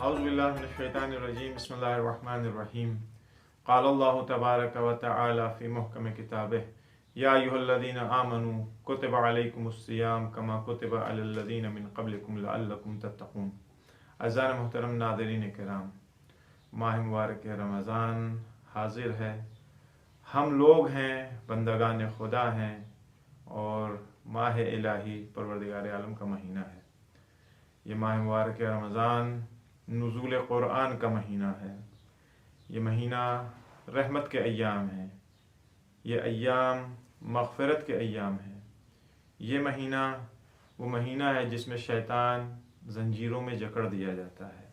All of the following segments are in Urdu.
اعوذ باللہ من الشیطان الرجیم بسم اللہ الرحمن الرحیم قال اللہ تبارک و تعالی فی محکم کتابہ یا ایھا الذین آمنوا کتب علیکم الصیام کما کتب علی الذین من قبلکم لعلکم تتقون۔ اعزائے محترم ناظرین کرام، ماہ مبارک رمضان حاضر ہے۔ ہم لوگ ہیں، بندگان خدا ہیں، اور ماہ الہی پروردگار عالم کا مہینہ ہے۔ یہ ماہ مبارک رمضان نزول قرآن کا مہینہ ہے۔ یہ مہینہ رحمت کے ایام ہیں، یہ ایام مغفرت کے ایام ہیں۔ یہ مہینہ وہ مہینہ ہے جس میں شیطان زنجیروں میں جکڑ دیا جاتا ہے۔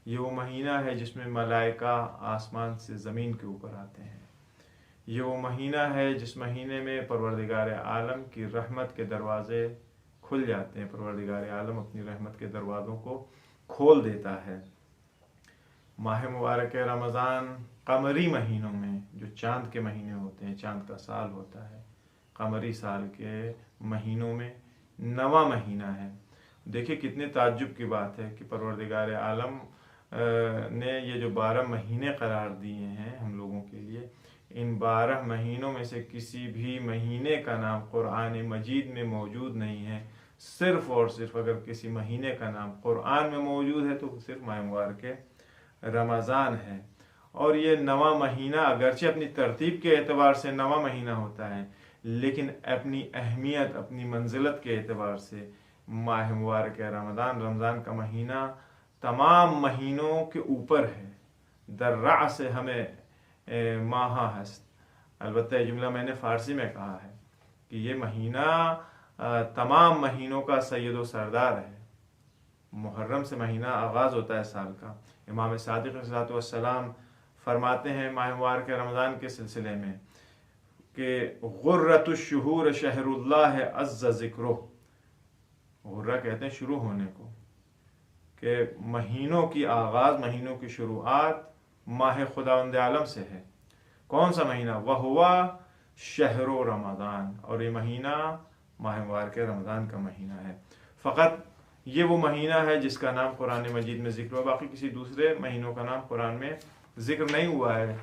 یہ وہ مہینہ ہے جس میں ملائکہ آسمان سے زمین کے اوپر آتے ہیں۔ یہ وہ مہینہ ہے جس مہینے میں پروردگار عالم کی رحمت کے دروازے کھل جاتے ہیں۔ پروردگار عالم اپنی رحمت کے دروازوں کو کھول دیتا ہے۔ ماہ مبارک رمضان قمری مہینوں میں، جو چاند کے مہینے ہوتے ہیں، چاند کا سال ہوتا ہے، قمری سال کے مہینوں میں 9واں مہینہ ہے۔ دیکھیے کتنے تعجب کی بات ہے کہ پروردگار عالم نے یہ جو 12 مہینے قرار دیے ہیں ہم لوگوں کے لیے، ان 12 مہینوں میں سے کسی بھی مہینے کا نام قرآن مجید میں موجود نہیں ہے۔ صرف اور صرف اگر کسی مہینے کا نام قرآن میں موجود ہے تو وہ صرف ماہ مبارک رمضان ہے۔ اور یہ 9واں مہینہ اگرچہ اپنی ترتیب کے اعتبار سے 9واں مہینہ ہوتا ہے، لیکن اپنی اہمیت، اپنی منزلت کے اعتبار سے ماہ مبارک رمضان کا مہینہ تمام مہینوں کے اوپر ہے۔ درع سے ہمیں ماہ ہست، البتہ یہ جملہ میں نے فارسی میں کہا ہے کہ یہ مہینہ تمام مہینوں کا سید و سردار ہے۔ محرم سے مہینہ آغاز ہوتا ہے سال کا۔ امام صادق علیہ الصلوۃ والسلام فرماتے ہیں ماہ مبارک رمضان کے سلسلے میں کہ غرۃ الشہور شہر اللہ عز ذکرہ۔ غرہ کہتے ہیں شروع ہونے کو، کہ مہینوں کی آغاز، مہینوں کی شروعات ماہ خداوند عالم سے ہے۔ کون سا مہینہ؟ وَهُوَ شہر رمضان، اور یہ مہینہ ماہ مبارک رمضان کا مہینہ ہے۔ فقط یہ وہ مہینہ ہے جس کا نام قرآن مجید میں ذکر ہوا، باقی کسی دوسرے مہینوں کا نام قرآن میں ذکر نہیں ہوا ہے۔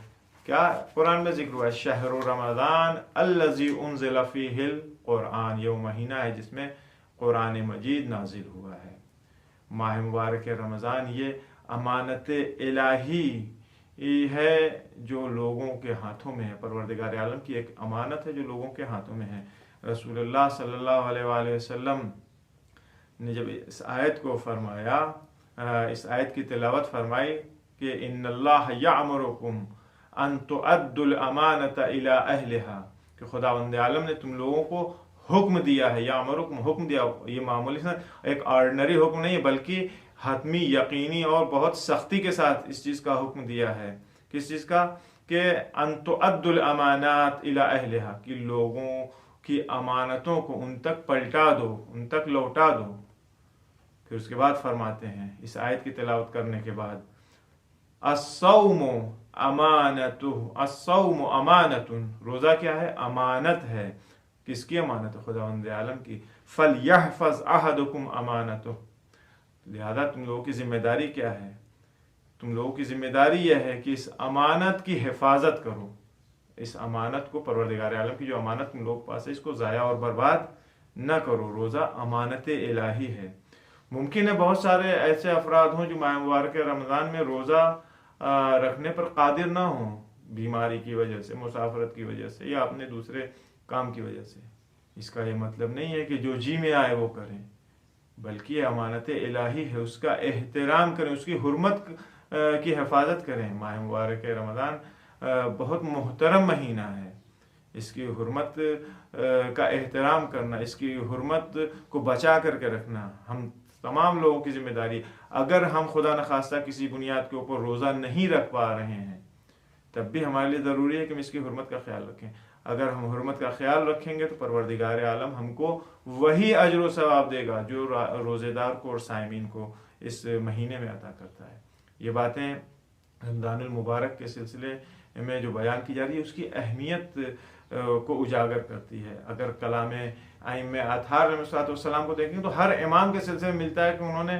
کیا قرآن میں ذکر ہوا ہے؟ شہر رمضان الذی انزل فیہ القرآن، یہ وہ مہینہ ہے جس میں قرآن مجید نازل ہوا ہے۔ ماہ مبارک رمضان یہ امانت الہی ہے جو لوگوں کے ہاتھوں میں ہے۔ پروردگار عالم کی ایک امانت ہے جو لوگوں کے ہاتھوں میں ہے۔ رسول اللہ صلی اللہ علیہ وآلہ وسلم نے جب اس آیت کو فرمایا، اس آیت کی تلاوت فرمائی کہ ان اللہ یامرکم ان تؤدوا الامانۃ الی اہلھا، کہ خداوند عالم نے تم لوگوں کو حکم دیا ہے، یامرکم حکم دیا۔ یہ معمولی سے ایک آرڈنری حکم نہیں ہے، بلکہ حتمی، یقینی اور بہت سختی کے ساتھ اس چیز کا حکم دیا ہے۔ کس چیز کا؟ کہ ان تؤدوا الامانات الی اہلھا، کہ لوگوں کی امانتوں کو ان تک پلٹا دو، ان تک لوٹا دو۔ پھر اس کے بعد فرماتے ہیں اس آیت کی تلاوت کرنے کے بعد، الصوم امانۃ، الصوم امانۃ، روزہ کیا ہے؟ امانت ہے۔ کس کی امانت ہے؟ خداوند عالم کی۔ فلیحفظ احدکم امانتہ، لہذا تم لوگوں کی ذمہ داری کیا ہے؟ تم لوگوں کی ذمہ داری یہ ہے کہ اس امانت کی حفاظت کرو۔ اس امانت کو، پروردگار عالم کی جو امانت تم لوگ پاس ہے، اس کو ضائع اور برباد نہ کرو۔ روزہ امانت الہی ہے۔ ممکن ہے بہت سارے ایسے افراد ہوں جو ماہ مبارک رمضان میں روزہ رکھنے پر قادر نہ ہوں، بیماری کی وجہ سے، مسافرت کی وجہ سے، یا اپنے دوسرے کام کی وجہ سے۔ اس کا یہ مطلب نہیں ہے کہ جو جی میں آئے وہ کریں، بلکہ یہ امانت الہی ہے، اس کا احترام کریں، اس کی حرمت کی حفاظت کریں۔ ماہ مبارک رمضان بہت محترم مہینہ ہے، اس کی حرمت کا احترام کرنا، اس کی حرمت کو بچا کر کے رکھنا ہم تمام لوگوں کی ذمہ داری۔ اگر ہم خدا نخواستہ کسی بنیاد کے اوپر روزہ نہیں رکھ پا رہے ہیں، تب بھی ہمارے لیے ضروری ہے کہ ہم اس کی حرمت کا خیال رکھیں۔ اگر ہم حرمت کا خیال رکھیں گے تو پروردگار عالم ہم کو وہی اجر و ثواب دے گا جو روزے دار کو اور صائمین کو اس مہینے میں عطا کرتا ہے۔ یہ باتیں رمضان المبارک کے سلسلے میں جو بیان کی جا رہی ہے اس کی اہمیت کو اجاگر کرتی ہے۔ اگر کلام ائمہ اطہار علیہ الصلوۃ والسلام کو دیکھیں تو ہر امام کے سلسلے میں ملتا ہے کہ انہوں نے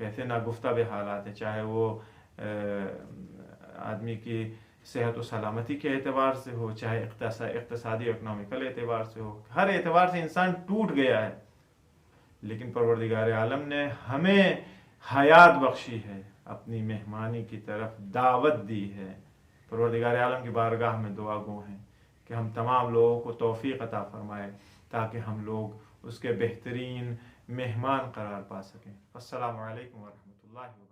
کہتے ناگفتہ بے حالات ہیں، چاہے وہ آدمی کی صحت و سلامتی کے اعتبار سے ہو، چاہے اقتصادی و اکنامیکل اعتبار سے ہو، ہر اعتبار سے انسان ٹوٹ گیا ہے، لیکن پروردگار عالم نے ہمیں حیات بخشی ہے، اپنی مہمانی کی طرف دعوت دی ہے۔ پروردگار عالم کی بارگاہ میں دعا گو ہیں کہ ہم تمام لوگوں کو توفیق عطا فرمائے تاکہ ہم لوگ اس کے بہترین مہمان قرار پا سکیں۔ السلام علیکم ورحمۃ اللہ وبرکاتہ۔